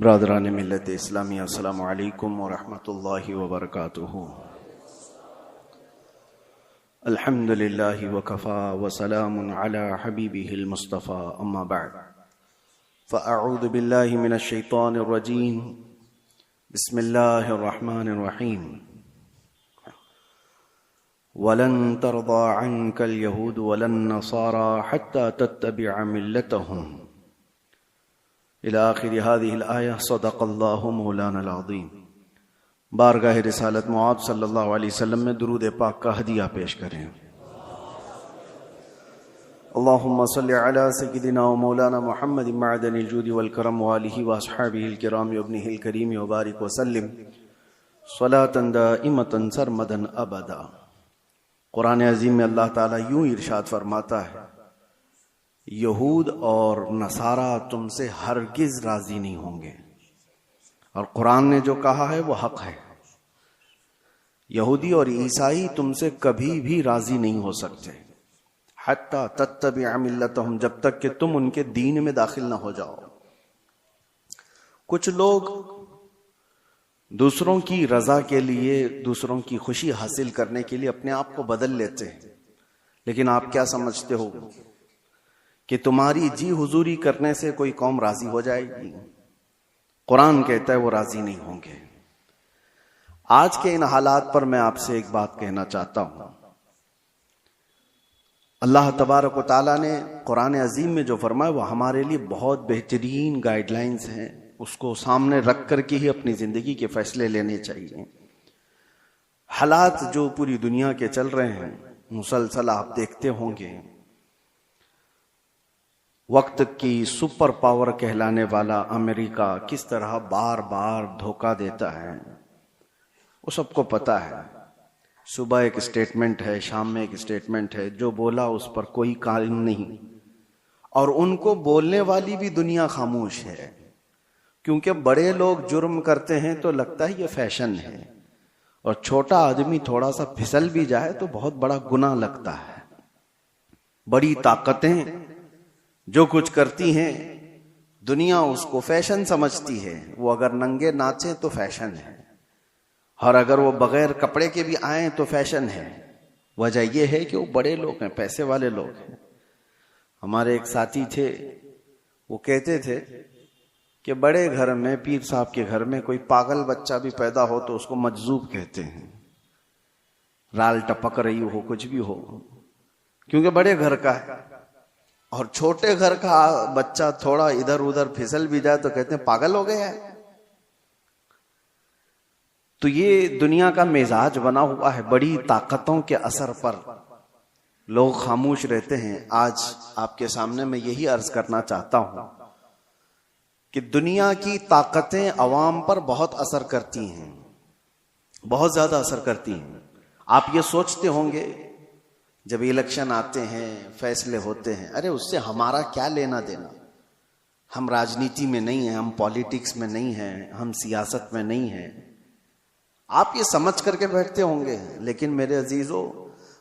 ब्रादरान मिल्लत इस्लामी अस्सलामु अलैकुम व रहमतुल्लाहि व बरकातुहू। अल्हम्दुलिल्लाहि व कफ़ा व सलामुन अला हबीबिहिल मुस्तफ़ा अम्मा बअद फ़अऊज़ु बिल्लाहि मिनश शैतानिर रजीम बिस्मिल्लाहिर रहमानिर रहीम। वलन तर्दा अन्कल यहूद वलन नसारा हत्ता तत्तबिअ मिल्लतहुम इला आखिर हादिहिल आया। सदक़ल्लाहु मौलानल अज़ीम। बारगाह रिसालत मुआद सल्लल्लाहु अलैहि वसल्लम में दुरूद पाक का हदिया पेश करें। अल्लाहुम्मा सल्लि अला सय्यिदिना व मौलाना मुहम्मद मअदनिल जूदि वल करम व आलिहि व अस्हाबिहिल किराम व इब्निहिल करीम व बारिक व सल्लिम सलातन दाइमतन सरमदन अबदा। कुरान अज़ीम में अल्लाह ताला यूं इरशाद फरमाता है, यहूद और नसारा तुमसे हरगिज राजी नहीं होंगे। और कुरान ने जो कहा है वो हक है। यहूदी और ईसाई तुमसे कभी भी राजी नहीं हो सकते हत्ता तत्तबिअ मिल्लतहुम, जब तक कि तुम उनके दीन में दाखिल ना हो जाओ। कुछ लोग दूसरों की रजा के लिए, दूसरों की खुशी हासिल करने के लिए अपने आप को बदल लेते हैं। लेकिन आप क्या समझते हो कि तुम्हारी जी हुजूरी करने से कोई कौम राजी हो जाएगी? कुरान कहता है वो राजी नहीं होंगे। आज के इन हालात पर मैं आपसे एक बात कहना चाहता हूं। अल्लाह तबारक व तआला ने कुरान अजीम में जो फरमाया वो हमारे लिए बहुत बेहतरीन गाइडलाइंस हैं। उसको सामने रख कर के ही अपनी जिंदगी के फैसले लेने चाहिए। हालात जो पूरी दुनिया के चल रहे हैं मुसलसल आप देखते होंगे। वक्त की सुपर पावर कहलाने वाला अमेरिका किस तरह बार बार धोखा देता है वो सबको पता है। सुबह एक स्टेटमेंट है, शाम में एक स्टेटमेंट है, जो बोला उस पर कोई कानून नहीं। और उनको बोलने वाली भी दुनिया खामोश है, क्योंकि बड़े लोग जुर्म करते हैं तो लगता है ये फैशन है, और छोटा आदमी थोड़ा सा फिसल भी जाए तो बहुत बड़ा गुनाह लगता है। बड़ी ताकतें जो कुछ करती हैं दुनिया उसको फैशन समझती है। वो अगर नंगे नाचे तो फैशन है, और अगर वो बगैर कपड़े के भी आए तो फैशन है। वजह यह है कि वो बड़े लोग हैं, पैसे वाले लोग हैं। हमारे एक साथी थे, वो कहते थे कि बड़े घर में, पीर साहब के घर में कोई पागल बच्चा भी पैदा हो तो उसको मजजूब कहते हैं। राल टपक रही हो, कुछ भी हो, क्योंकि बड़े घर का है। और छोटे घर का बच्चा थोड़ा इधर उधर फिसल भी जाए तो कहते हैं पागल हो गया है। तो ये दुनिया का मिजाज बना हुआ है। बड़ी ताकतों के असर पर लोग खामोश रहते हैं। आज आपके सामने मैं यही अर्ज करना चाहता हूं कि दुनिया की ताकतें अवाम पर बहुत असर करती हैं, बहुत ज्यादा असर करती हैं। आप ये सोचते होंगे जब इलेक्शन आते हैं, फैसले होते हैं, अरे उससे हमारा क्या लेना देना। हम राजनीति में नहीं हैं, हम पॉलिटिक्स में नहीं हैं, हम सियासत में नहीं हैं। आप ये समझ करके बैठते होंगे। लेकिन मेरे अजीजों,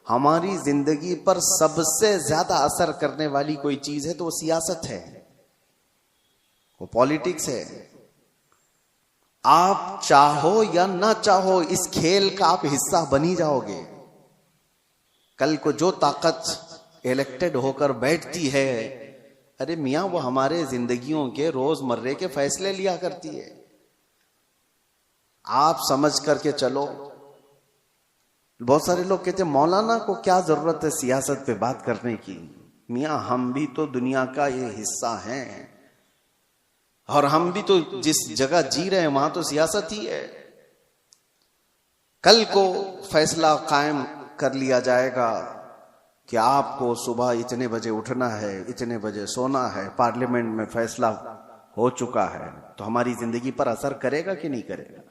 हमारी जिंदगी पर सबसे ज्यादा असर करने वाली कोई चीज है तो वो सियासत है, वो पॉलिटिक्स है। आप चाहो या ना चाहो इस खेल का आप हिस्सा बनी जाओगे। कल को जो ताकत इलेक्टेड होकर बैठती है, अरे मियां वो हमारे जिंदगियों के रोजमर्रे के फैसले लिया करती है। आप समझ करके चलो। बहुत सारे लोग कहते हैं मौलाना को क्या जरूरत है सियासत पे बात करने की। मियां हम भी तो दुनिया का ये हिस्सा हैं, और हम भी तो जिस जगह जी रहे हैं वहां तो सियासत ही है। कल को फैसला कायम कर लिया जाएगा कि आपको सुबह इतने बजे उठना है, इतने बजे सोना है, पार्लियामेंट में फैसला हो चुका है, तो हमारी जिंदगी पर असर करेगा कि नहीं करेगा?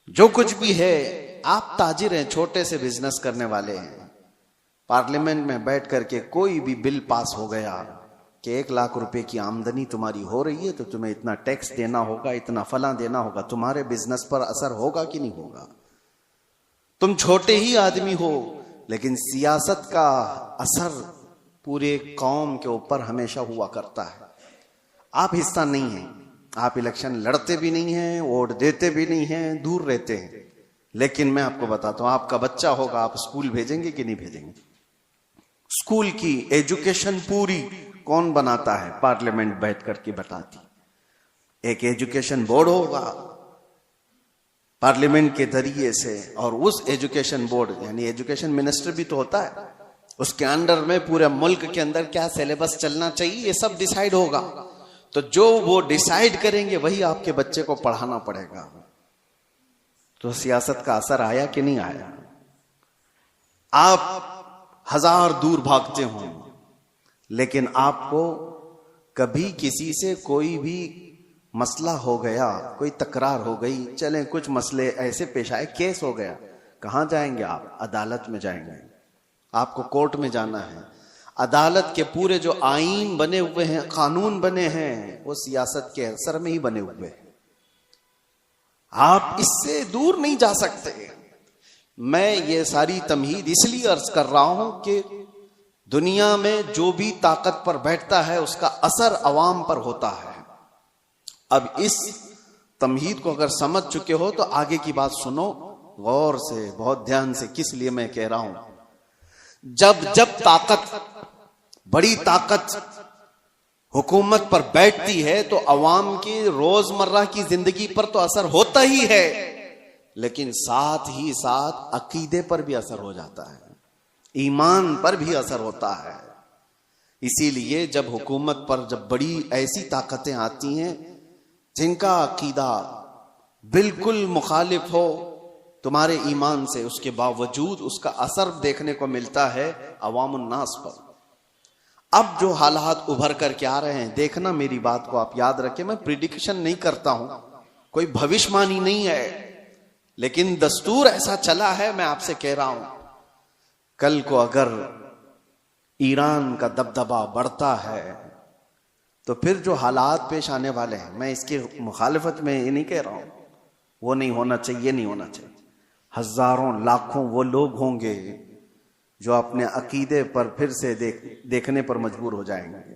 जो कुछ भी है, आप ताजिर हैं, छोटे से बिजनेस करने वाले हैं। पार्लियामेंट में बैठ करके कोई भी बिल पास हो गया कि 1 लाख रुपए की आमदनी तुम्हारी हो रही है तो तुम्हें इतना टैक्स देना होगा, इतना फला देना होगा। तुम्हारे बिजनेस पर असर होगा कि नहीं होगा? तुम छोटे ही आदमी हो, लेकिन सियासत का असर पूरे कौम के ऊपर हमेशा हुआ करता है। आप हिस्सा नहीं हैं, आप इलेक्शन लड़ते भी नहीं हैं, वोट देते भी नहीं हैं, दूर रहते हैं। लेकिन मैं आपको बताता हूं, आपका बच्चा होगा, आप स्कूल भेजेंगे कि नहीं भेजेंगे? स्कूल की एजुकेशन पूरी कौन बनाता है? पार्लियामेंट बैठ करके बताती। एक एजुकेशन बोर्ड होगा पार्लियामेंट के जरिए से, और उस एजुकेशन बोर्ड यानी एजुकेशन मिनिस्टर भी तो होता है, उसके अंडर में पूरे मुल्क के अंदर क्या सिलेबस चलना चाहिए ये सब डिसाइड होगा। तो जो वो डिसाइड करेंगे वही आपके बच्चे को पढ़ाना पड़ेगा। तो सियासत का असर आया कि नहीं आया? आप हजार दूर भागते हो, लेकिन आपको कभी किसी से कोई भी मसला हो गया, कोई तकरार हो गई, चलें कुछ मसले ऐसे पेश आए, केस हो गया, कहां जाएंगे आप? अदालत में जाएंगे। आपको कोर्ट में जाना है। अदालत के पूरे जो आईन बने हुए हैं, कानून बने हैं, वो सियासत के असर में ही बने हुए हैं। आप इससे दूर नहीं जा सकते। मैं ये सारी तमहीद इसलिए अर्ज कर रहा हूं कि दुनिया में जो भी ताकत पर बैठता है उसका असर अवाम पर होता है। अब इस तमहीद को अगर समझ चुके हो तो आगे की बात सुनो गौर से, बहुत ध्यान से। किस लिए मैं कह रहा हूं? जब ताकत, बड़ी ताकत हुकूमत पर बैठती है तो अवाम की रोजमर्रा की जिंदगी पर तो असर होता ही है, लेकिन साथ ही साथ अकीदे पर भी असर हो जाता है, ईमान पर भी असर होता है। इसीलिए जब हुकूमत पर जब बड़ी ऐसी ताकतें आती हैं जिनका अकीदा बिल्कुल मुखालिफ हो तुम्हारे ईमान से, उसके बावजूद उसका असर देखने को मिलता है अवामुन नास पर। अब जो हालात उभर करके आ रहे हैं, देखना मेरी बात को आप याद रखें, मैं प्रिडिक्शन नहीं करता हूं, कोई भविष्यवाणी नहीं है, लेकिन दस्तूर ऐसा चला है। मैं आपसे कह रहा हूं, कल को अगर ईरान का दबदबा बढ़ता है तो फिर जो हालात पेश आने वाले हैं, मैं इसकी मुखालिफत में ये नहीं कह रहा हूं वो नहीं होना चाहिए, ये नहीं होना चाहिए। हजारों लाखों वो लोग होंगे जो अपने अकीदे पर फिर से देखने पर मजबूर हो जाएंगे।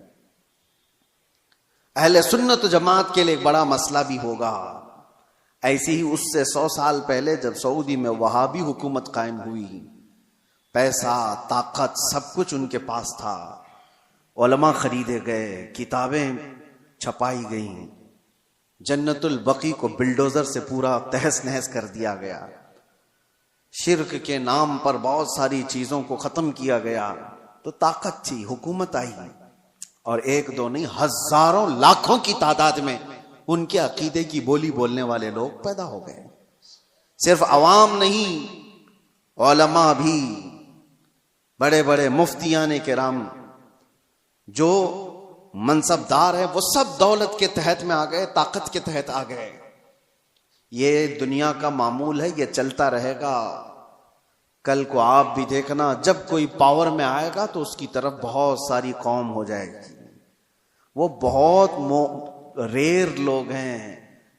अहले सुन्नत जमात के लिए एक बड़ा मसला भी होगा। ऐसी ही उससे 100 साल पहले जब सऊदी में वहाबी हुकूमत कायम हुई, पैसा, ताकत, सब कुछ उनके पास था, उलमा खरीदे गए, किताबें छपाई गईं, जन्नतुल बकी को बिल्डोजर से पूरा तहस नहस कर दिया गया, शिर्क के नाम पर बहुत सारी चीजों को खत्म किया गया। तो ताकत थी, हुकूमत आई, और एक दो नहीं हजारों लाखों की तादाद में उनके अकीदे की बोली बोलने वाले लोग पैदा हो गए। सिर्फ अवाम नहीं, उलमा भी, बड़े बड़े मुफ्तियाने किराम जो मनसबदार है, वो सब दौलत के तहत में आ गए, ताकत के तहत आ गए। ये दुनिया का मामूल है, ये चलता रहेगा। कल को आप भी देखना, जब कोई पावर में आएगा तो उसकी तरफ बहुत सारी कौम हो जाएगी। वो बहुत रेयर लोग हैं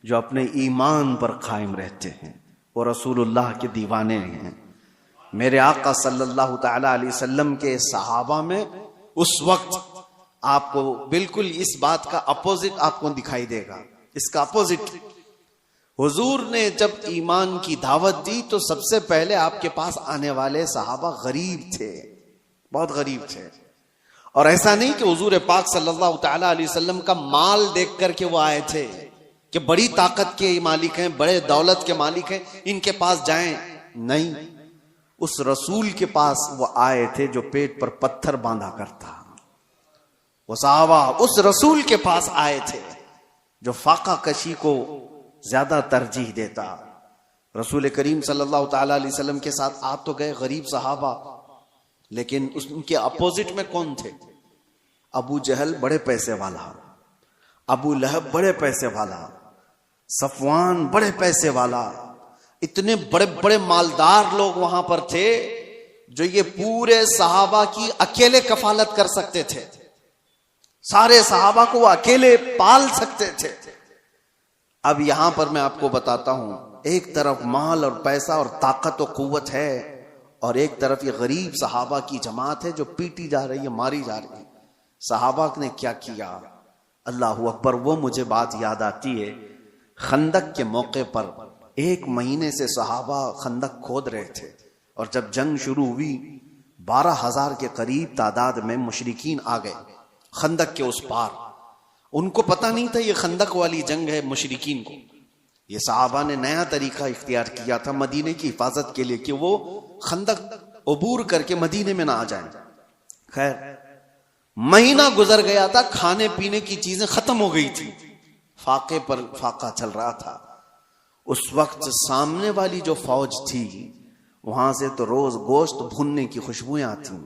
जो अपने ईमान पर कायम रहते हैं, वो रसूलुल्लाह के दीवाने हैं। मेरे आका सल्लल्लाहु तआला अलैहि वसल्लम के सहाबा में उस वक्त आपको बिल्कुल इस बात का अपोजिट आपको दिखाई देगा। इसका अपोजिट, हुजूर ने जब ईमान की दावत दी तो सबसे पहले आपके पास आने वाले सहाबा गरीब थे, बहुत गरीब थे। और ऐसा नहीं कि हुजूर पाक सल्लल्लाहु तआला अलैहि वसल्लम का माल देख करके वो आए थे कि बड़ी ताकत के मालिक हैं, बड़े दौलत के मालिक हैं, इनके पास जाएं। नहीं, उस रसूल के पास वो आए थे जो पेट पर पत्थर बांधा करता। वो सहाबा उस रसूल के पास आए थे जो फाका कशी को ज्यादा तरजीह देता। रसूल करीम सल्लल्लाहु तआला अलैहि वसल्लम के साथ आ तो गए गरीब सहाबा, लेकिन उनके अपोजिट में कौन थे? अबू जहल बड़े पैसे वाला, अबू लहब बड़े पैसे वाला, सफवान बड़े पैसे वाला, इतने बड़े बड़े मालदार लोग वहां पर थे जो ये पूरे सहाबा की अकेले कफालत कर सकते थे, सारे सहाबा को वो अकेले पाल सकते थे। अब यहां पर मैं आपको बताता हूं, एक तरफ माल और पैसा और ताकत और कुव्वत है, और एक तरफ ये गरीब सहाबा की जमात है जो पीटी जा रही है, मारी जा रही है। सहाबा ने क्या किया? अल्लाह अकबर। वो मुझे बात याद आती है, खंदक के मौके पर 1 महीने से सहाबा खंदक खोद रहे थे, और जब जंग शुरू हुई 12,000 के करीब तादाद में मुशरिकीन आ गए खंदक के उस पार। उनको पता नहीं था ये खंदक वाली जंग है मुशरिकीन को। ये सहाबा ने नया तरीका इख्तियार किया था मदीने की हिफाजत के लिए कि वो खंदक अबूर करके मदीने में ना आ जाएं। खैर महीना गुजर गया था, खाने पीने की चीजें खत्म हो गई थी, फाके पर फाका चल रहा था। उस वक्त सामने वाली जो फौज थी वहां से तो रोज गोश्त भुनने की खुशबुएं आती,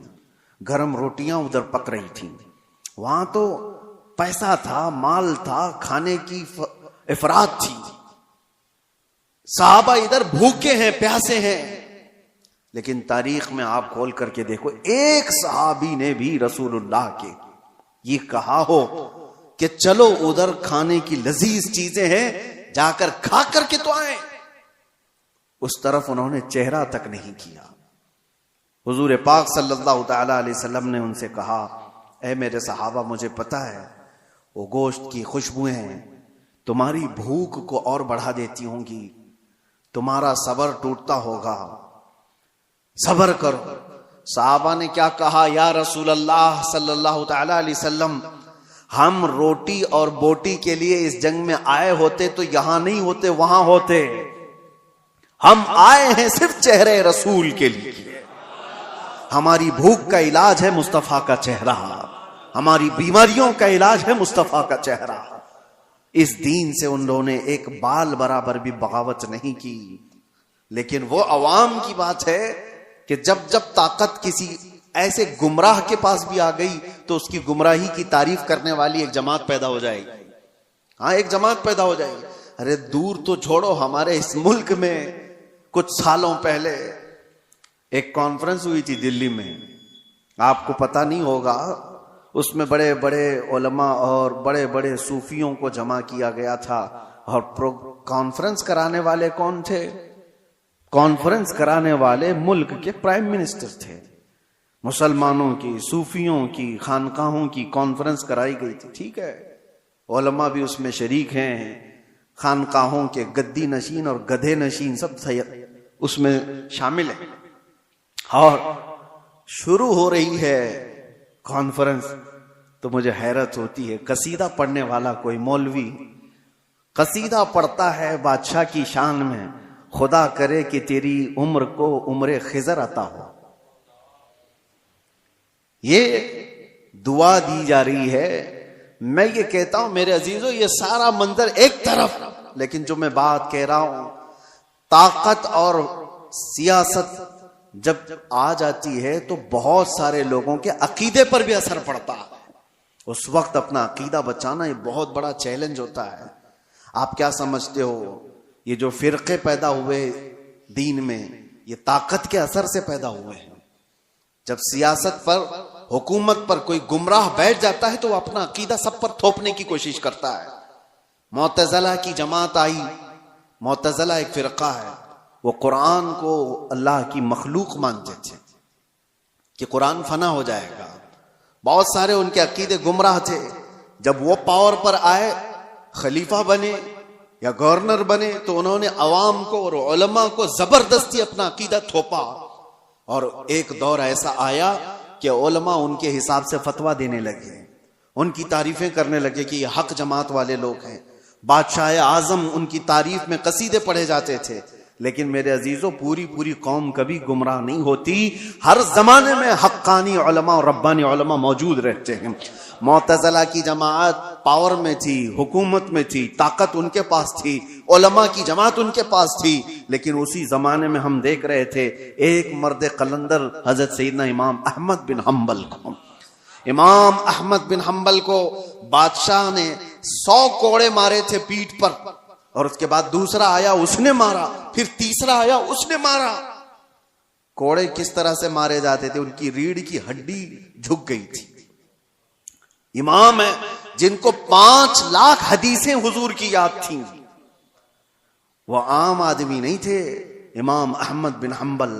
गरम रोटियां उधर पक रही थी। वहां तो पैसा था, माल था, खाने की इफरात थी। सहाबा इधर भूखे हैं, प्यासे हैं। लेकिन तारीख में आप खोल करके देखो, एक सहाबी ने भी रसूलुल्लाह के ये कहा हो कि चलो उधर खाने की लजीज चीजें हैं, जाकर खा करके तो आए, उस तरफ उन्होंने चेहरा तक नहीं किया। हुजूर पाक सल्लल्लाहु तआला अलैहि वसल्लम ने उनसे कहा, ऐ मेरे सहाबा, मुझे पता है वो गोश्त की खुशबुएं तुम्हारी भूख को और बढ़ा देती होंगी, तुम्हारा सब्र टूटता होगा, सब्र करो। सहाबा ने क्या कहा, या रसूल अल्लाह सल्लल्लाहु तआला अलैहि वसल्लम, हम रोटी और बोटी के लिए इस जंग में आए होते तो यहां नहीं होते, वहां होते। हम आए हैं सिर्फ चेहरे रसूल के लिए। हमारी भूख का इलाज है मुस्तफा का चेहरा, हमारी बीमारियों का इलाज है मुस्तफा का चेहरा। इस दीन से उन लोगों ने एक बाल बराबर भी बगावत नहीं की। लेकिन वो अवाम की बात है कि जब जब ताकत किसी ऐसे गुमराह के पास भी आ गई तो उसकी गुमराही की तारीफ करने वाली एक जमात पैदा हो जाएगी। हाँ, एक जमात पैदा हो जाएगी। अरे दूर तो छोड़ो, हमारे इस मुल्क में कुछ सालों पहले एक कॉन्फ्रेंस हुई थी दिल्ली में, आपको पता नहीं होगा। उसमें बड़े बड़े उलमा और बड़े बड़े सूफियों को जमा किया गया था। और कॉन्फ्रेंस कराने वाले कौन थे? कॉन्फ्रेंस कराने वाले मुल्क के प्राइम मिनिस्टर थे। मुसलमानों की, सूफियों की, खानकाहों की कॉन्फ्रेंस कराई गई थी। ठीक है, उलमा भी उसमें शरीक हैं, खानकाहों के गद्दी नशीन और गधे नशीन सब उसमें शामिल है। और शुरू हो रही है कॉन्फ्रेंस तो मुझे हैरत होती है। कसीदा पढ़ने वाला कोई मौलवी कसीदा पढ़ता है बादशाह की शान में, खुदा करे कि तेरी उम्र को उम्र खिजर अता हो। ये दुआ दी जा रही है। मैं ये कहता हूं मेरे अजीजों, ये सारा मंजर एक तरफ, लेकिन जो मैं बात कह रहा हूं, ताकत और सियासत जब आ जाती है तो बहुत सारे लोगों के अकीदे पर भी असर पड़ता है। उस वक्त अपना अकीदा बचाना ये बहुत बड़ा चैलेंज होता है। आप क्या समझते हो, ये जो फिरके पैदा हुए दीन में, ये ताकत के असर से पैदा हुए हैं। जब सियासत पर, हुकूमत पर कोई गुमराह बैठ जाता है तो वो अपना अकीदा सब पर थोपने की कोशिश करता है। मुअतज़िला की जमात आई, मुअतज़िला एक फिरका है, वो कुरान को अल्लाह की मखलूक मानते थे कि कुरान फना हो जाएगा। बहुत सारे उनके अकीदे गुमराह थे। जब वो पावर पर आए, खलीफा बने या गवर्नर बने, तो उन्होंने अवाम को और उलमा को जबरदस्ती अपना अकीदा थोपा। और एक दौर ऐसा आया कि उलमा उनके हिसाब से फतवा देने लगे, उनकी तारीफें करने लगे कि ये हक जमात वाले लोग हैं। बादशाह आजम उनकी तारीफ में कसीदे पढ़े जाते थे। लेकिन मेरे अजीजों, पूरी पूरी कौम कभी गुमराह नहीं होती। हर जमाने में हक्कानी उलमा और रब्बानी उलमा मौजूद रहते हैं। मुअतज़िला की जमात पावर में थी, हुकूमत में थी, ताकत उनके पास थी, उलमा की जमात उनके पास थी। लेकिन उसी जमाने में हम देख रहे थे एक मर्द कलंदर हजरत सैयदना इमाम अहमद बिन हम्बल को, इमाम अहमद बिन हम्बल को बादशाह ने 100 कोड़े मारे थे पीठ पर, और उसके बाद दूसरा आया उसने मारा, फिर तीसरा आया उसने मारा। कोड़े किस तरह से मारे जाते थे, उनकी रीढ़ की हड्डी झुक गई थी। इमाम है जिनको 5 लाख हदीसें हुजूर की याद थी। वो आम आदमी नहीं थे। इमाम अहमद बिन हम्बल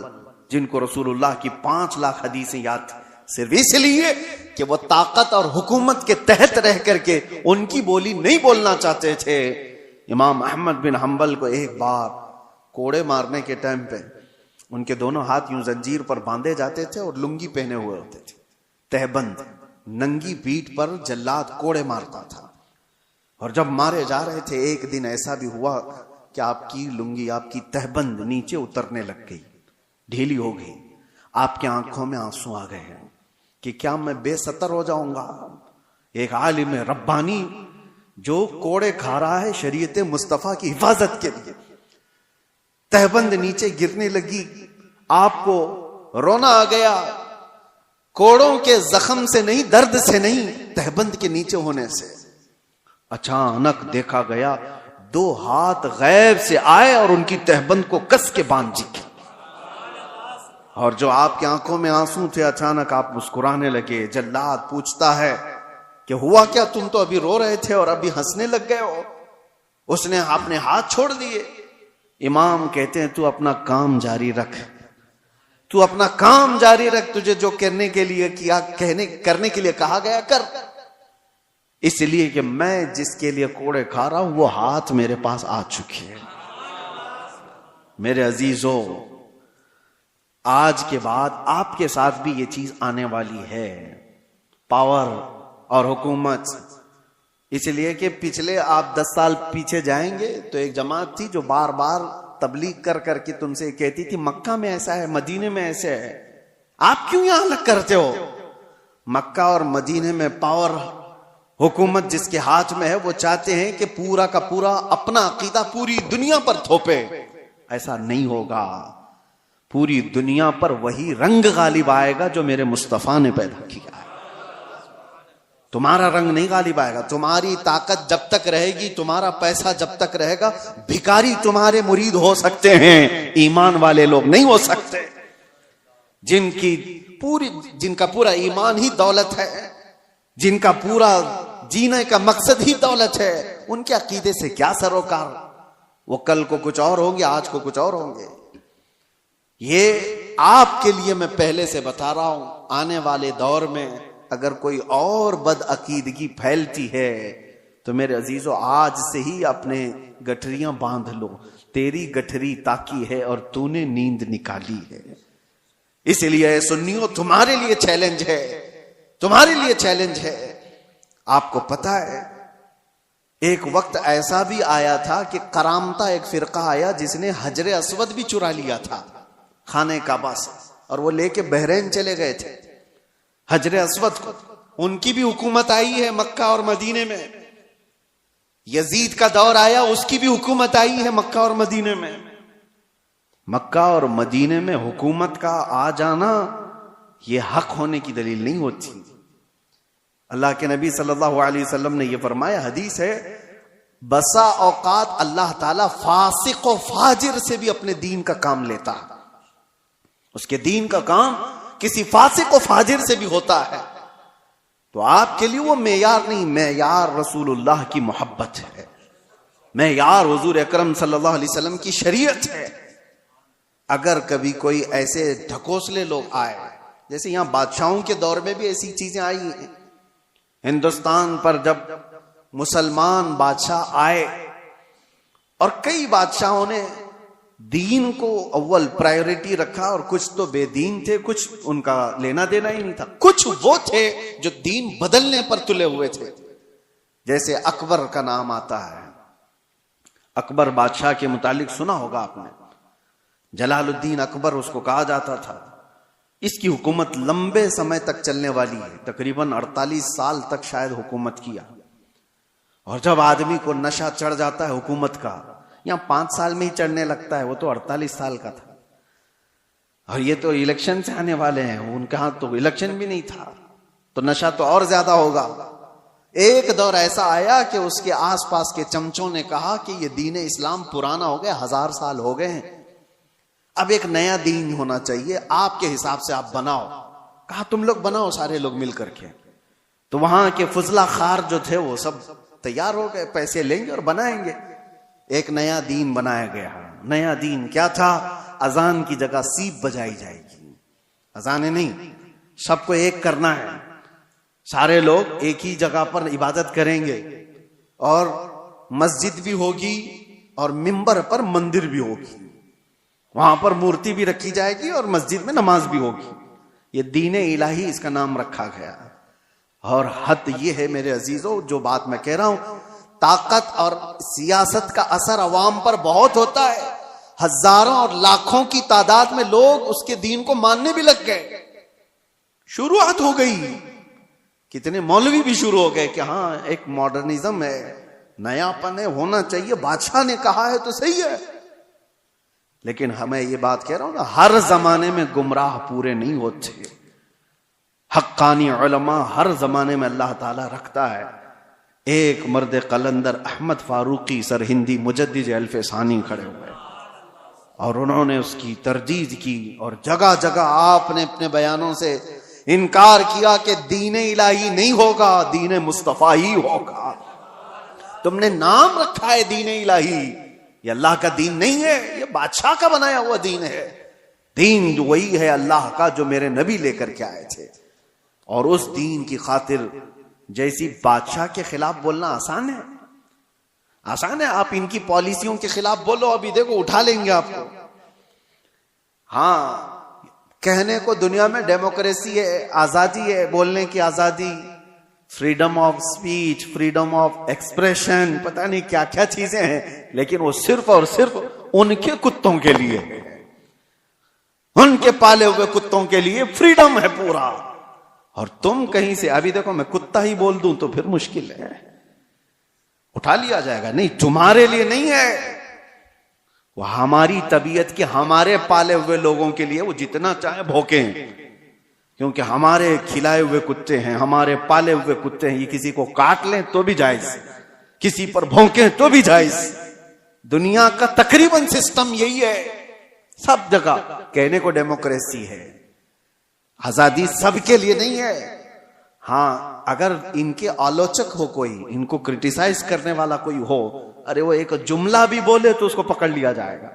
जिनको रसूलुल्लाह की 5 लाख हदीसें याद थी, सिर्फ इसलिए कि वो ताकत और हुकूमत के तहत रह करके उनकी बोली नहीं बोलना चाहते थे। इमाम अहमद बिन हंबल को एक बार कोड़े मारने के टाइम पे उनके दोनों हाथ यूं जंजीर पर बांधे जाते थे और लुंगी पहने हुए होते थे, तहबंद, नंगी पीठ पर जल्लाद कोड़े मारता था। और जब मारे जा रहे थे एक दिन ऐसा भी हुआ कि आपकी लुंगी, आपकी तहबंद नीचे उतरने लग गई, ढीली हो गई, आपकी आंखों में आंसू आ गए हैं कि क्या मैं बेसतर हो जाऊंगा। एक आलिम रब्बानी जो कोड़े खा रहा है शरीयत मुस्तफा की हिफाजत के लिए, तहबंद नीचे गिरने लगी, आपको रोना आ गया, कोड़ों के जख्म से नहीं, दर्द से नहीं, तहबंद के नीचे होने से। अचानक देखा गया 2 हाथ गैब से आए और उनकी तहबंद को कस के बांध दी। और जो आपकी आंखों में आंसू थे, अचानक आप मुस्कुराने लगे। जल्लाद पूछता है कि हुआ क्या, तुम तो अभी रो रहे थे और अभी हंसने लग गए हो। उसने अपने हाथ छोड़ दिए। इमाम कहते हैं तू अपना काम जारी रख, तू अपना काम जारी रख, तुझे जो करने के लिए किया, करने के लिए कहा गया कर। इसलिए कि मैं जिसके लिए कोड़े खा रहा हूं वो हाथ मेरे पास आ चुकी है। मेरे अजीजों, आज के बाद आपके साथ भी ये चीज आने वाली है, पावर और हुकूमत। इसलिए कि पिछले आप 10 साल पीछे जाएंगे तो एक जमात थी जो बार बार तबलीग कर करके तुमसे कहती थी मक्का में ऐसा है, मदीने में ऐसे है, आप क्यों यहां अलग करते हो। मक्का और मदीने में पावर, हुकूमत जिसके हाथ में है वो चाहते हैं कि पूरा का पूरा अपना अकीदा पूरी दुनिया पर थोपे। ऐसा नहीं होगा। पूरी दुनिया पर वही रंग गालिब आएगा जो मेरे मुस्तफा ने पैदा किया है। तुम्हारा रंग नहीं गालिब आएगा। तुम्हारी ताकत जब तक रहेगी, तुम्हारा पैसा जब तक रहेगा, भिखारी तुम्हारे मुरीद हो सकते हैं, ईमान वाले लोग नहीं हो सकते। जिनका पूरा ईमान ही दौलत है, जिनका पूरा जीने का मकसद ही दौलत है, उनके अकीदे से क्या सरोकार। वो कल को कुछ और होंगे, आज को कुछ और होंगे। ये आपके लिए मैं पहले से बता रहा हूं, आने वाले दौर में अगर कोई और बदअकीदगी फैलती है तो मेरे अजीजों आज से ही अपने गठरियां बांध लो। तेरी गठरी ताकी है और तूने नींद निकाली है। इसलिए सुन्नियों तुम्हारे लिए चैलेंज है, तुम्हारे लिए चैलेंज है। आपको पता है एक वक्त ऐसा भी आया था कि करामता एक फिरका आया जिसने हजरे अस्वद भी चुरा लिया था खाने काबा से, और वो लेके बहरीन चले गए थे हजरे अस्वद को। उनकी भी हुकूमत आई है मक्का और मदीने में। यजीद का दौर आया, उसकी भी हुकूमत आई है मक्का और मदीने में। मक्का और मदीने में हुकूमत का आ जाना यह हक होने की दलील नहीं होती। अल्लाह के नबी सल्लल्लाहु अलैहि वसल्लम ने यह फरमाया, हदीस है, बसा औकात अल्लाह ताला फासिक और फाजिर से भी अपने दीन का काम लेता है। उसके दीन का काम किसी फासिक और फाजिर से भी होता है। तो आपके लिए वो मेयार नहीं, मेयार रसूलुल्लाह की मोहब्बत है, मेयार हुजूर अकरम सल्लल्लाहु अलैहि वसल्लम की शरीयत है। अगर कभी कोई ऐसे ढकोसले लोग आए, जैसे यहां बादशाहों के दौर में भी ऐसी चीजें आई हैं, हिंदुस्तान पर जब मुसलमान बादशाह आए और कई बादशाहों ने दीन को अव्वल प्रायोरिटी रखा, और कुछ तो बेदीन थे, कुछ उनका लेना देना ही नहीं था। कुछ वो थे जो दीन बदलने पर तुले हुए थे। जैसे अकबर का नाम आता है, अकबर बादशाह के मुतालिक सुना होगा आपने, जलालुद्दीन अकबर उसको कहा जाता था। इसकी हुकूमत लंबे समय तक चलने वाली है, तकरीबन 48 साल तक शायद हुकूमत किया। और जब आदमी को नशा चढ़ जाता है हुकूमत का, यहां 5 साल में ही चढ़ने लगता है, वो तो 48 साल का था। और ये तो इलेक्शन से आने वाले हैं, उनका हाथ तो इलेक्शन भी नहीं था, तो नशा तो और ज्यादा होगा। एक दौर ऐसा आया कि उसके आसपास के चमचों ने कहा कि ये दीन इस्लाम पुराना हो गया, 1000 साल हो गए हैं, अब एक नया दीन होना चाहिए, आपके हिसाब से आप बनाओ। कहा तुम लोग बनाओ, सारे लोग मिल करके। तो वहां के फुजला खार जो थे वो सब तैयार हो गए, पैसे लेंगे और बनाएंगे। एक नया दीन बनाया गया। नया दीन क्या था? अजान की जगह सीप बजाई जाएगी, अजाने नहीं, सबको एक करना है, सारे लोग एक ही जगह पर इबादत करेंगे और मस्जिद भी होगी और मिंबर पर मंदिर भी होगी, वहां पर मूर्ति भी रखी जाएगी और मस्जिद में नमाज भी होगी। ये दीन इलाही इसका नाम रखा गया। और हद ये है मेरे अजीजों, जो बात मैं कह रहा हूं, ताकत और सियासत का असर अवाम पर बहुत होता है। हजारों और लाखों की तादाद में लोग उसके दीन को मानने भी लग गए, शुरुआत हो गई। कितने मौलवी भी शुरू हो गए कि हाँ एक मॉडर्निज्म है, नयापन है, होना चाहिए, बादशाह ने कहा है तो सही है। लेकिन हमें ये बात कह रहा हूं ना, हर जमाने में गुमराह पूरे नहीं होते। हक्कानी उलमा हर जमाने में अल्लाह ताला रखता है। एक मर्द कलंदर अहमद फारूकी सरहिंदी मुजद्दिद अल्फसानी खड़े हुए और उन्होंने उसकी तरदीद की और जगह जगह आपने अपने बयानों से इनकार किया कि दीन इलाही नहीं होगा, दीन मुस्तफा ही होगा। तुमने नाम रखा है दीन इलाही, ये अल्लाह का दीन नहीं है, ये बादशाह का बनाया हुआ दीन है। दीन वही है अल्लाह का जो मेरे नबी लेकर के आए थे। और उस दीन की खातिर जैसी बादशाह के खिलाफ बोलना आसान है, आसान है। आप इनकी पॉलिसियों के खिलाफ बोलो, अभी देखो उठा लेंगे आपको। हाँ, कहने को दुनिया में डेमोक्रेसी है, आजादी है, बोलने की आजादी, freedom of speech, freedom of expression, पता नहीं क्या क्या चीजें हैं, लेकिन वो सिर्फ और सिर्फ उनके कुत्तों के लिए, उनके पाले हुए कुत्तों के लिए फ्रीडम है पूरा। और तुम कहीं से, अभी देखो मैं कुत्ता ही बोल दूं तो फिर मुश्किल है, उठा लिया जाएगा। नहीं, तुम्हारे लिए नहीं है, वो हमारी तबीयत के, हमारे पाले हुए लोगों के लिए वो जितना चाहे भौंकें, क्योंकि हमारे खिलाए हुए कुत्ते हैं, हमारे पाले हुए कुत्ते हैं। ये किसी को काट लें तो भी जायज, किसी पर भौंके तो भी जायज। दुनिया का तकरीबन सिस्टम यही है, सब जगह कहने को डेमोक्रेसी है, आजादी सबके लिए नहीं है। हाँ, अगर इनके आलोचक हो कोई, इनको क्रिटिसाइज करने वाला कोई हो, अरे वो एक जुमला भी बोले तो उसको पकड़ लिया जाएगा,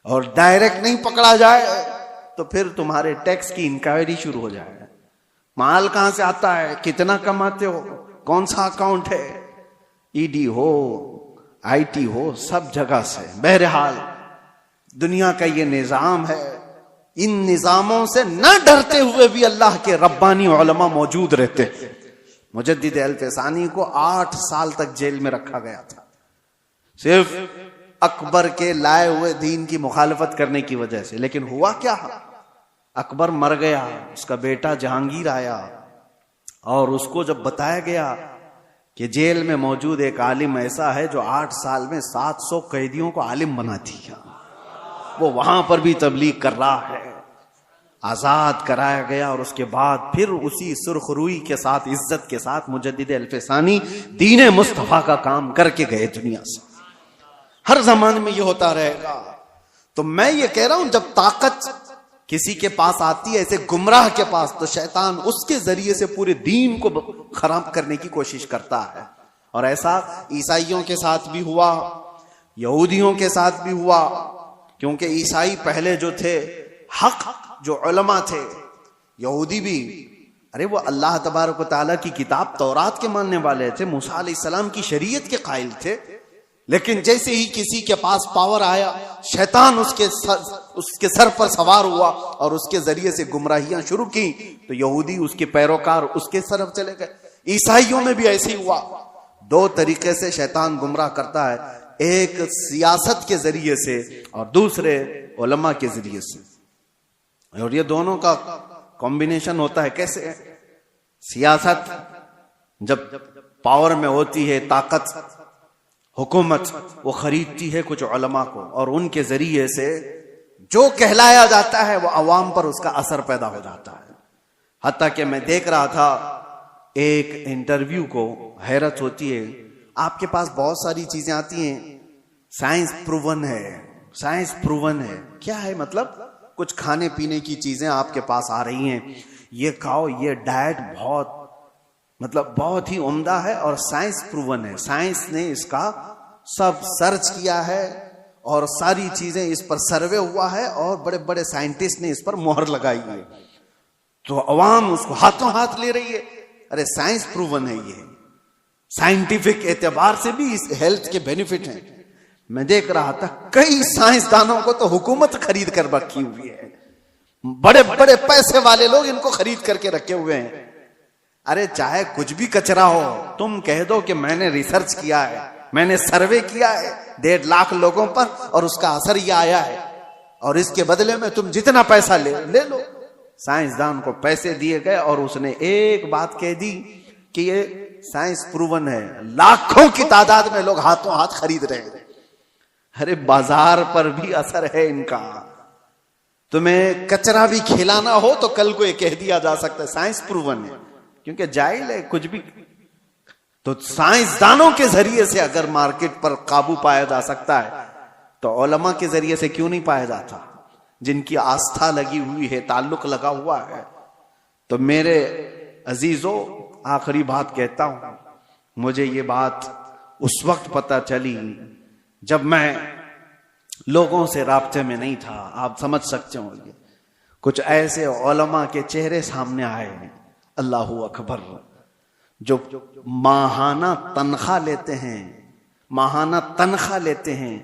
और डायरेक्ट नहीं पकड़ा जाए तो फिर तुम्हारे टैक्स की इंक्वायरी शुरू हो जाएगा। माल कहां से आता है, कितना कमाते हो, कौन सा अकाउंट है, ईडी हो, आईटी हो, सब जगह से। बहरहाल दुनिया का ये निजाम है। इन निजामों से न डरते हुए भी अल्लाह के रब्बानी उलमा मौजूद रहते। मुजद्दिद अल्फसानी को 8 साल तक जेल में रखा गया था, सिर्फ अकबर के लाए हुए दीन की मुखालफत करने की वजह से। लेकिन हुआ क्या, अकबर मर गया, उसका बेटा जहांगीर आया और उसको जब बताया गया कि जेल में मौजूद एक आलिम ऐसा है जो 8 साल में 700 कैदियों को आलिम बना दिया, वो वहां पर भी तबलीग कर रहा है, आजाद कराया गया। और उसके बाद फिर उसी सुरखरुई के साथ, इज्जत के साथ मुजद्दिद अल्फसानी दीन मुस्तफा का काम करके गए दुनिया से। हर जमाने में ये होता रहेगा। तो मैं ये कह रहा हूं, जब ताकत किसी के पास आती है, ऐसे गुमराह के पास, तो शैतान उसके जरिए से पूरे दीन को खराब करने की कोशिश करता है। और ऐसा ईसाइयों के साथ भी हुआ, यहूदियों के साथ भी हुआ, क्योंकि ईसाई पहले जो थे, हक जो उलमा थे, यहूदी भी, अरे वो अल्लाह तबारक व तआला की किताब तौरात के मानने वाले थे, मूसा अलैहिस्सलाम की शरीयत के कायल थे। लेकिन जैसे ही किसी के पास पावर आया, शैतान उसके सर पर सवार हुआ और उसके जरिए से गुमराहियां शुरू की, तो यहूदी उसके पैरोकार उसके तरफ चले गए। ईसाइयों में भी ऐसे ही हुआ। 2 तरीके से शैतान गुमराह करता है, एक सियासत के जरिए से और दूसरे उलमा के जरिए से। और ये दोनों का कॉम्बिनेशन होता है। कैसे? सियासत जब पावर में होती है, ताकत, हुकूमत, वो खरीदती है कुछ उलमा को और उनके जरिए से जो कहलाया जाता है वो अवाम पर उसका असर पैदा हो जाता है। हत्ता कि मैं देख रहा था एक इंटरव्यू को, हैरत होती है, आपके पास बहुत सारी चीजें आती हैं, साइंस प्रूवन है, साइंस प्रूवन है। क्या है मतलब? कुछ खाने पीने की चीजें आपके पास आ रही हैं, ये खाओ, ये डाइट बहुत मतलब बहुत ही उम्दा है और साइंस प्रूवन है, साइंस ने इसका सब सर्च किया है और सारी चीजें इस पर सर्वे हुआ है और बड़े बड़े साइंटिस्ट ने इस पर मोहर लगाई है। तो अवाम उसको हाथों हाथ ले रही है। अरे साइंस प्रूवन है, ये साइंटिफिक एतबार से भी इस हेल्थ के बेनिफिट हैं। मैं देख रहा था कई साइंसदानों को तो हुकूमत खरीद कर रखी हुई है, बड़े बड़े पैसे वाले लोग इनको खरीद करके रखे हुए हैं। अरे चाहे कुछ भी कचरा हो, तुम कह दो कि मैंने रिसर्च किया है, मैंने सर्वे किया है 1.5 लाख लोगों पर और उसका असर ये आया है, और इसके बदले में तुम जितना पैसा ले लो। साइंसदान को पैसे दिए गए और उसने एक बात कह दी कि ये साइंस प्रूवन है, लाखों की तादाद में लोग हाथों हाथ खरीद रहे हैं। अरे बाजार पर भी असर है इनका। तुम्हें कचरा भी खिलाना हो तो कल को ये कह दिया जा सकता है साइंस प्रूवन है, क्योंकि जाहिल है कुछ भी। तो साइंसदानों के जरिए से अगर मार्केट पर काबू पाया जा सकता है तो उलमा के जरिए से क्यों नहीं पाया जाता, जिनकी आस्था लगी हुई है, ताल्लुक लगा हुआ है। तो मेरे अजीजों, आखिरी बात कहता हूं, मुझे ये बात उस वक्त पता चली जब मैं लोगों से राब्ते में नहीं था। आप समझ सकते होंगे, कुछ ऐसे उलमा के चेहरे सामने आए, अल्लाहू अकबर, जो माहाना तनख्वाह लेते हैं, माहाना तनख्वाह लेते हैं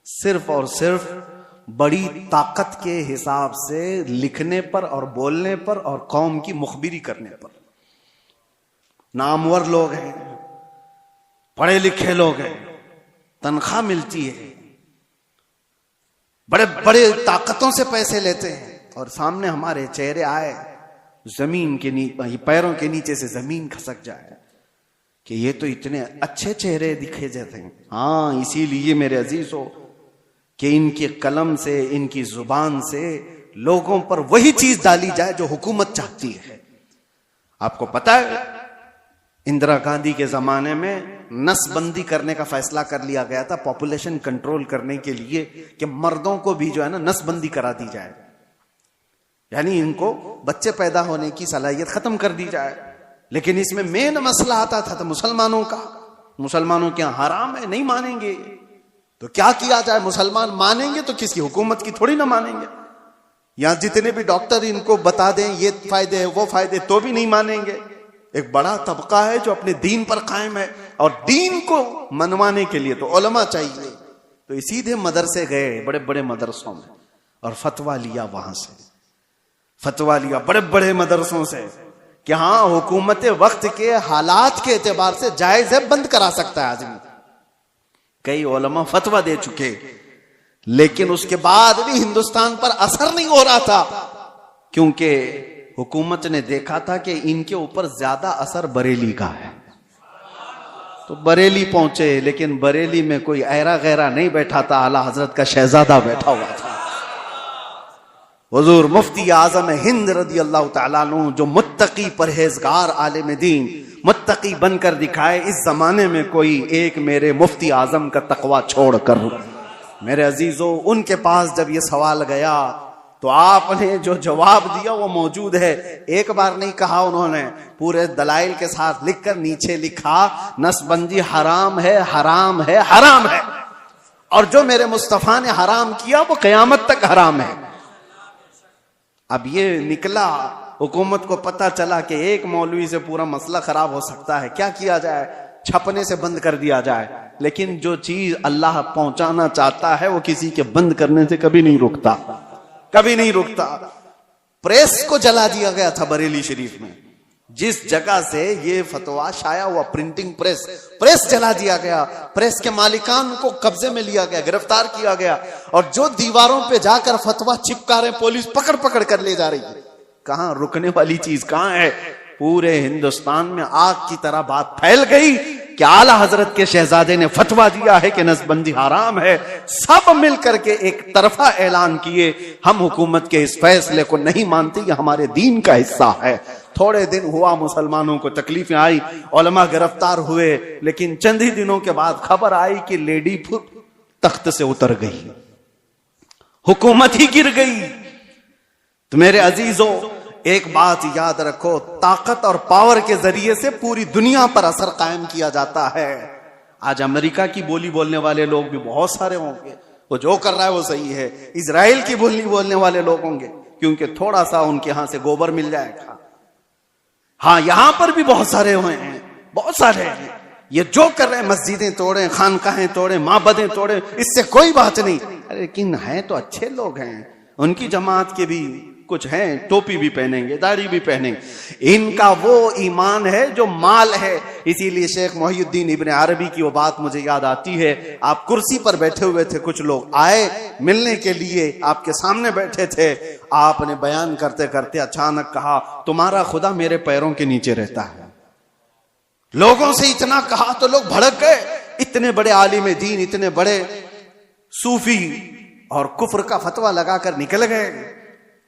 सिर्फ और सिर्फ बड़ी ताकत के हिसाब से लिखने पर और बोलने पर और कौम की मुखबिरी करने पर। नामवर लोग हैं, पढ़े लिखे लोग हैं, तनख्वाह मिलती है, बड़े बड़े ताकतों से पैसे लेते हैं, और सामने हमारे चेहरे आए, जमीन के नीचे, पैरों के नीचे से जमीन खसक जाए कि ये तो इतने अच्छे चेहरे दिखे जाते हैं। हाँ, इसीलिए मेरे अजीजों कि इनके कलम से, इनकी जुबान से लोगों पर वही चीज डाली जाए जो हुकूमत चाहती है। आपको पता है इंदिरा गांधी के जमाने में नसबंदी करने का फैसला कर लिया गया था, पॉपुलेशन कंट्रोल करने के लिए, कि मर्दों को भी जो है ना नसबंदी करा दी जाए, यानी इनको बच्चे पैदा होने की सलाहियत खत्म कर दी जाए। लेकिन इसमें मेन मसला आता था तो मुसलमानों का। मुसलमानों के यहां हराम है, नहीं मानेंगे तो क्या किया जाए? मुसलमान मानेंगे तो किसी हुकूमत की थोड़ी ना मानेंगे। यहां जितने भी डॉक्टर इनको बता दें ये फायदे है वो फायदे, तो भी नहीं मानेंगे। एक बड़ा तबका है जो अपने दीन पर कायम है, और दीन को मनवाने के लिए तो उलमा चाहिए। तो ये सीधे मदरसे गए, बड़े बड़े मदरसों में, और फतवा लिया, वहां से फतवा लिया बड़े बड़े मदरसों से कि हाँ, हुकूमत वक्त के हालात के एतबार से जायज है, बंद करा सकता है आदमी। कई उलमा फतवा दे चुके, लेकिन उसके बाद भी हिंदुस्तान पर असर नहीं हो रहा था, क्योंकि हुकूमत ने देखा था कि इनके ऊपर ज्यादा असर बरेली का है। तो बरेली पहुंचे, लेकिन बरेली में कोई ऐरा गैरा नहीं बैठा था, आला हजरत का शहजादा बैठा हुआ था, हुजूर मुफ्ती आजम हिंद रदी अल्लाह तआला अन्हु, जो मुत्तकी परहेजगार आलिम दीन, मुत्तकी बनकर दिखाए। इस जमाने में कोई एक मेरे मुफ्ती आजम का तकवा छोड़ कर। मेरे अजीजों, उनके पास जब ये सवाल गया तो आपने जो जवाब दिया वो मौजूद है। एक बार नहीं कहा उन्होंने, पूरे दलाइल के साथ लिखकर नीचे लिखा, नसबंदी हराम है, हराम है, हराम है, और जो मेरे मुस्तफा ने हराम किया वो कयामत तक हराम है। अब ये निकला, हुकूमत को पता चला कि एक मौलवी से पूरा मसला खराब हो सकता है, क्या किया जाए? छपने से बंद कर दिया जाए। लेकिन जो चीज अल्लाह पहुंचाना चाहता है वो किसी के बंद करने से कभी नहीं रुकता, कभी नहीं रुकता। प्रेस को जला दिया गया था बरेली शरीफ में, जिस जगह से ये फतवा शाया हुआ, प्रिंटिंग प्रेस जला दिया गया। प्रेस के मालिकान को कब्जे में लिया गया, गिरफ्तार किया गया, और जो दीवारों पे जाकर फतवा चिपका रहे, पुलिस पकड़ पकड़ कर ले जा रही है। कहां रुकने वाली चीज कहां है? पूरे हिंदुस्तान में आग की तरह बात फैल गई कि आला हजरत के शहजादे ने फतवा दिया है कि नसबंदी हराम है। सब मिलकर के एक तरफा ऐलान किए, हम हुकूमत के इस फैसले को नहीं मानते, ये हमारे दीन का हिस्सा है। थोड़े दिन हुआ, मुसलमानों को तकलीफें आई, उलमा गिरफ्तार हुए, लेकिन चंद ही दिनों के बाद खबर आई कि लेडी तख्त से उतर गई, हुकूमत ही गिर गई। तो मेरे अजीजों, एक बात याद रखो, ताकत और पावर के जरिए से पूरी दुनिया पर असर कायम किया जाता है। आज अमेरिका की बोली बोलने वाले लोग भी बहुत सारे होंगे, वो जो कर रहा है वो सही है। इजराइल की बोली बोलने वाले लोग होंगे, क्योंकि थोड़ा सा उनके यहां से गोबर मिल जाएगा। हाँ, यहां पर भी बहुत सारे हुए हैं, बहुत सारे हैं। ये जो कर रहे हैं, मस्जिदें तोड़े, खानकाहें तोड़े, माबदें तोड़े, इससे कोई बात नहीं। अरे लेकिन हैं तो अच्छे लोग हैं, उनकी जमात के भी कुछ हैं, टोपी भी पहनेंगे, दाढ़ी भी पहनेंगे। इनका वो ईमान है जो माल है। इसीलिए शेख मोहिउद्दीन इब्न अरबी की वो बात मुझे याद आती है। आप कुर्सी पर बैठे हुए थे, कुछ लोग आए मिलने के लिए, आपके सामने बैठे थे। आपने बयान करते करते अचानक कहा, तुम्हारा खुदा मेरे पैरों के नीचे रहता है। लोगों से इतना कहा तो लोग भड़क गए। इतने बड़े आलिम दीन, इतने बड़े सूफी, और कुफ्र का फतवा लगाकर निकल गए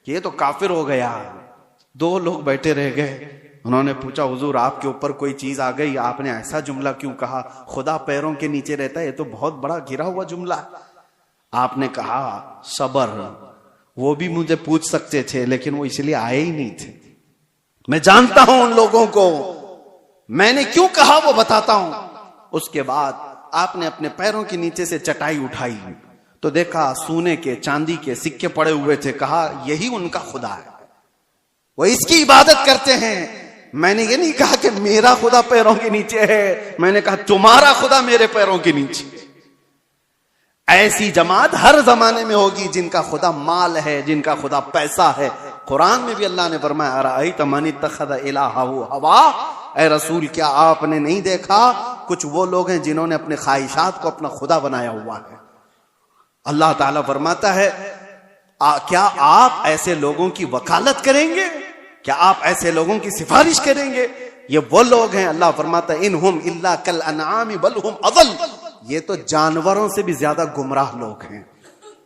कि ये तो काफिर हो गया। दो लोग बैठे रह गए। उन्होंने पूछा, हुजूर आपके ऊपर कोई चीज आ गई, आपने ऐसा जुमला क्यों कहा, खुदा पैरों के नीचे रहता है, ये तो बहुत बड़ा गिरा हुआ जुमला। आपने कहा, सबर। वो भी मुझे पूछ सकते थे, लेकिन वो इसलिए आए ही नहीं थे। मैं जानता हूं उन लोगों को, मैंने क्यों कहा वो बताता हूं। उसके बाद आपने अपने पैरों के नीचे से चटाई उठाई तो देखा सोने के चांदी के सिक्के पड़े हुए थे। कहा, यही उनका खुदा है, वो इसकी इबादत करते हैं। मैंने ये नहीं कहा कि मेरा खुदा पैरों के नीचे है, मैंने कहा तुम्हारा खुदा मेरे पैरों के नीचे। ऐसी जमात हर जमाने में होगी जिनका खुदा माल है, जिनका खुदा पैसा है। कुरान में भी अल्लाह ने फरमाया, अराअयत मन इत्तखज़ इलाहहु हवा। ऐ रसूल, क्या आपने नहीं देखा कुछ वो लोग हैं जिन्होंने अपने ख्वाहिशात को अपना खुदा बनाया हुआ है। अल्लाह ताला फरमाता है, क्या आप ऐसे लोगों की वकालत करेंगे, क्या आप ऐसे लोगों की सिफारिश करेंगे। ये वो लोग हैं, अल्लाह फरमाता है, इनहुम इल्ला कल अनआम बल हुम अदल। ये तो जानवरों से भी ज्यादा गुमराह लोग हैं।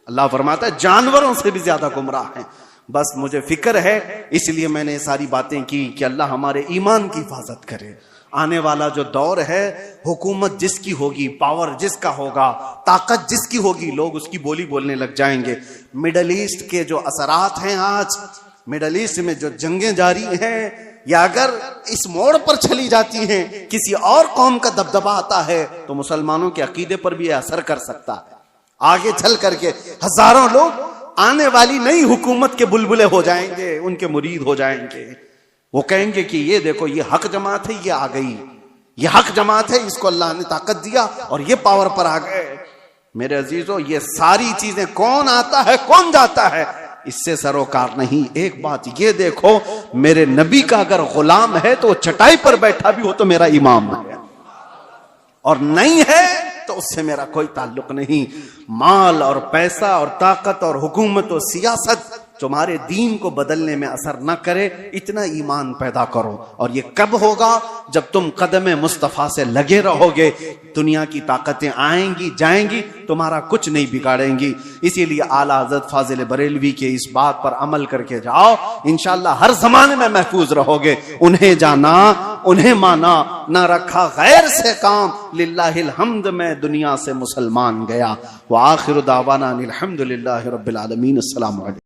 अल्लाह फरमाता है जानवरों से भी ज्यादा गुमराह हैं। बस मुझे फिक्र है, इसलिए मैंने ये सारी बातें की कि अल्लाह हमारे ईमान की हिफाजत करे। आने वाला जो दौर है, हुकूमत जिसकी होगी, पावर जिसका होगा, ताकत जिसकी होगी, लोग उसकी बोली बोलने लग जाएंगे। मिडल ईस्ट के जो असरात हैं आज, मिडल ईस्ट में जो जंगें जारी हैं, या अगर इस मोड़ पर चली जाती हैं, किसी और कौम का दबदबा आता है, तो मुसलमानों के अकीदे पर भी असर कर सकता है। आगे चल करके हजारों लोग आने वाली नई हुकूमत के बुलबुले हो जाएंगे, उनके मुरीद हो जाएंगे। वो कहेंगे कि ये देखो, ये हक जमात है, ये आ गई, ये हक जमात है, इसको अल्लाह ने ताकत दिया और ये पावर पर आ गए। मेरे अजीजों, ये सारी चीजें कौन आता है कौन जाता है, इससे सरोकार नहीं। एक बात ये देखो, मेरे नबी का अगर गुलाम है तो चटाई पर बैठा भी हो तो मेरा इमाम है, और नहीं है तो उससे मेरा कोई ताल्लुक नहीं। माल और पैसा और ताकत और हुकूमत और सियासत तुम्हारे दीन को बदलने में असर न करे, इतना ईमान पैदा करो। और ये कब होगा, जब तुम कदम मुस्तफा से लगे रहोगे। दुनिया की ताकतें आएंगी जाएंगी, तुम्हारा कुछ नहीं बिगाड़ेंगी। इसीलिए आला हज़रत फाजिल बरेलवी के इस बात पर अमल करके जाओ, इंशाअल्लाह हर जमाने में महफूज रहोगे। उन्हें जाना, उन्हें माना, ना रखा गैर से काम, लिल्लाहिल हम्द में दुनिया से मुसलमान गया। व आखिर दावाना अनिल हम्दुलिल्लाहि रब्बिल आलमीन। अस्सलामु अलैकुम।